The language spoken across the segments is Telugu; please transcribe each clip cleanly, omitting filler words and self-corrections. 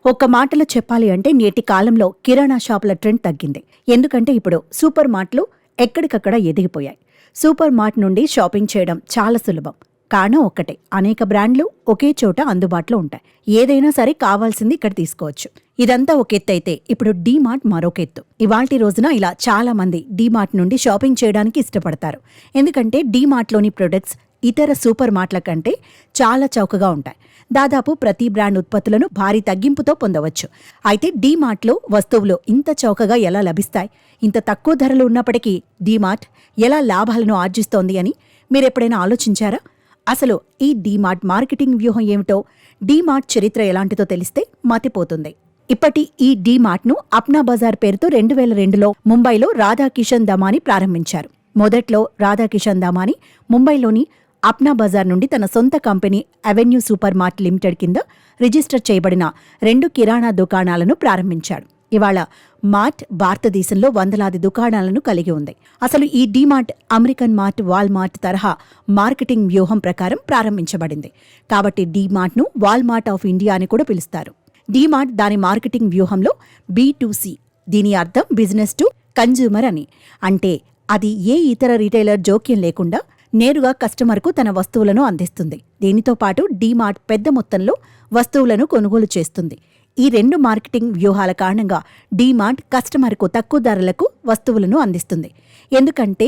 ఒక్క మాటలో చెప్పాలి అంటే నేటి కాలంలో కిరాణా షాపుల ట్రెండ్ తగ్గింది. ఎందుకంటే ఇప్పుడు సూపర్ మార్ట్లు ఎక్కడికక్కడ ఎదిగిపోయాయి. సూపర్ మార్ట్ నుండి షాపింగ్ చేయడం చాలా సులభం. కారణం ఒక్కటే, అనేక బ్రాండ్లు ఒకే చోట అందుబాటులో ఉంటాయి. ఏదైనా సరే కావాల్సింది ఇక్కడ తీసుకోవచ్చు. ఇదంతా ఒక ఎత్తు అయితే ఇప్పుడు డీమార్ట్ మరొక ఎత్తు. ఇవాల్టి రోజున ఇలా చాలా మంది డీమార్ట్ నుండి షాపింగ్ చేయడానికి ఇష్టపడతారు. ఎందుకంటే డీమార్ట్లోని ప్రొడక్ట్స్ ఇతర సూపర్ మార్ట్ల కంటే చాలా చౌకగా ఉంటాయి. దాదాపు ప్రతి బ్రాండ్ ఉత్పత్తులను భారీ తగ్గింపుతో పొందవచ్చు. అయితే డీమార్ట్లో వస్తువులు ఇంత చౌకగా ఎలా లభిస్తాయి? ఇంత తక్కువ ధరలు ఉన్నప్పటికీ డీమార్ట్ ఎలా లాభాలను ఆర్జిస్తోంది అని మీరెప్పుడైనా ఆలోచించారా? అసలు ఈ డీమార్ట్ మార్కెటింగ్ వ్యూహం ఏమిటో, డీమార్ట్ చరిత్ర ఎలాంటిదో తెలిస్తే మతిపోతుంది. ఇప్పటి ఈ డీమార్ట్ను అప్నా బజార్ పేరుతో 2002లో ముంబైలో రాధాకిషన్ దమాని ప్రారంభించారు. మొదట్లో రాధాకిషన్ దమాని ముంబైలోని అప్నా బజార్ నుండి తన సొంత company avenue super mart limited కింద రిజిస్టర్ చేయబడిన 2 కిరాణా దుకాణాలను ప్రారంభించాడు. ఇవాళ మార్ట్ భారతదేశంలో వందలాది దుకాణాలను కలిగి ఉంది. అసలు ఈ డీమార్ట్ అమెరికన్ మార్ట్, వాల్మార్ట్ తరహా మార్కెటింగ్ వ్యూహం ప్రకారం ప్రారంభించబడింది. కాబట్టి డీమార్ట్ను వాల్మార్ట్ ఆఫ్ ఇండియా అని కూడా పిలుస్తారు. డీమార్ట్ దాని మార్కెటింగ్ వ్యూహంలో B2C, దీని అర్థం బిజినెస్ టు కన్జ్యూమర్ అని. అంటే అది ఏ ఇతర రిటైలర్ జోక్యం లేకుండా నేరుగా కస్టమర్కు తన వస్తువులను అందిస్తుంది. దీనితో పాటు డీమార్ట్ పెద్ద మొత్తంలో వస్తువులను కొనుగోలు చేస్తుంది. ఈ 2 మార్కెటింగ్ వ్యూహాల కారణంగా డీమార్ట్ కస్టమర్కు తక్కువ ధరలకు వస్తువులను అందిస్తుంది. ఎందుకంటే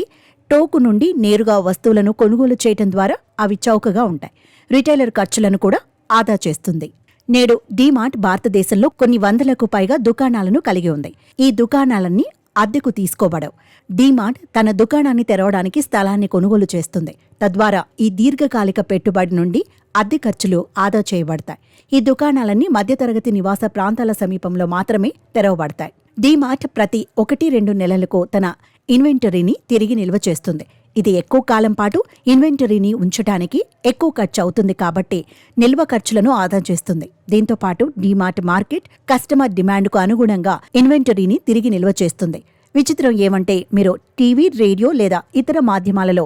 టోకు నుండి నేరుగా వస్తువులను కొనుగోలు చేయడం ద్వారా అవి చౌకగా ఉంటాయి. రిటైలర్ ఖర్చులను కూడా ఆదా చేస్తుంది. నేడు డీమార్ట్ భారతదేశంలో కొన్ని వందలకు పైగా దుకాణాలను కలిగి ఉంది. ఈ దుకాణాలన్నీ అద్దెకు తీసుకోబడవు. డీమార్ట్ తన దుకాణాన్ని తెరవడానికి స్థలాన్ని కొనుగోలు చేస్తుంది. తద్వారా ఈ దీర్ఘకాలిక పెట్టుబడి నుండి అద్దె ఖర్చులు ఆదా చేయబడతాయి. ఈ దుకాణాలన్నీ మధ్యతరగతి నివాస ప్రాంతాల సమీపంలో మాత్రమే తెరవబడతాయి. డీమార్ట్ ప్రతి 1-2 నెలలకు తన ఇన్వెంటరీని తిరిగి నిల్వ చేస్తుంది. ఇది ఎక్కువ కాలం పాటు ఇన్వెంటరీని ఉంచడానికి ఎక్కువ ఖర్చు అవుతుంది కాబట్టి నిల్వ ఖర్చులను ఆదా చేస్తుంది. దీంతో పాటు డీమార్ట్ మార్కెట్ కస్టమర్ డిమాండ్కు అనుగుణంగా ఇన్వెంటరీని తిరిగి నిల్వ చేస్తుంది. విచిత్రం ఏమంటే, మీరు టీవీ, రేడియో లేదా ఇతర మాధ్యమాలలో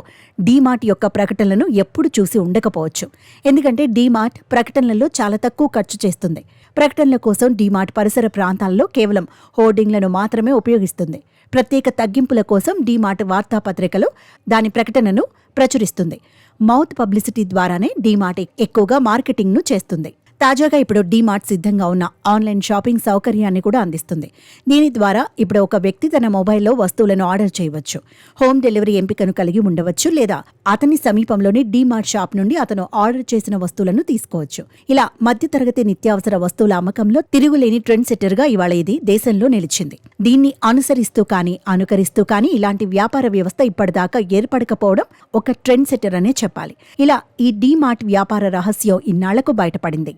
డీమార్ట్ యొక్క ప్రకటనలను ఎప్పుడు చూసి ఉండకపోవచ్చు. ఎందుకంటే డీమార్ట్ ప్రకటనలలో చాలా తక్కువ ఖర్చు చేస్తుంది. ప్రకటనల కోసం డీమార్ట్ పరిసర ప్రాంతాల్లో కేవలం హోర్డింగ్లను మాత్రమే ఉపయోగిస్తుంది. ప్రత్యేక తగ్గింపుల కోసం డీమార్ట్ వార్తాపత్రికలో దాని ప్రకటనను ప్రచురిస్తుంది. మౌత్ పబ్లిసిటీ ద్వారానే డీమార్ట్ ఎక్కువగా మార్కెటింగ్ను చేస్తుంది. తాజాగా ఇప్పుడు డీమార్ట్ సిద్ధంగా ఉన్న ఆన్లైన్ షాపింగ్ సౌకర్యాన్ని కూడా అందిస్తుంది. దీని ద్వారా ఇప్పుడు ఒక వ్యక్తి తన మొబైల్లో వస్తువులను ఆర్డర్ చేయవచ్చు. హోమ్ డెలివరీ ఎంపికను కలిగి ఉండవచ్చు, లేదా అతని సమీపంలోని డీమార్ట్ షాప్ నుండి అతను ఆర్డర్ చేసిన వస్తువులను తీసుకోవచ్చు. ఇలా మధ్యతరగతి నిత్యావసర వస్తువుల అమ్మకంలో తిరుగులేని ట్రెండ్ సెట్టర్గా ఇవాళ ఇది దేశంలో నిలిచింది. దీన్ని అనుకరిస్తూ కానీ ఇలాంటి వ్యాపార వ్యవస్థ ఇప్పటిదాకా ఏర్పడకపోవడం ఒక ట్రెండ్ సెట్టర్ అనే చెప్పాలి. ఇలా ఈ డీమార్ట్ వ్యాపార రహస్యం ఇన్నాళ్లకు బయటపడింది.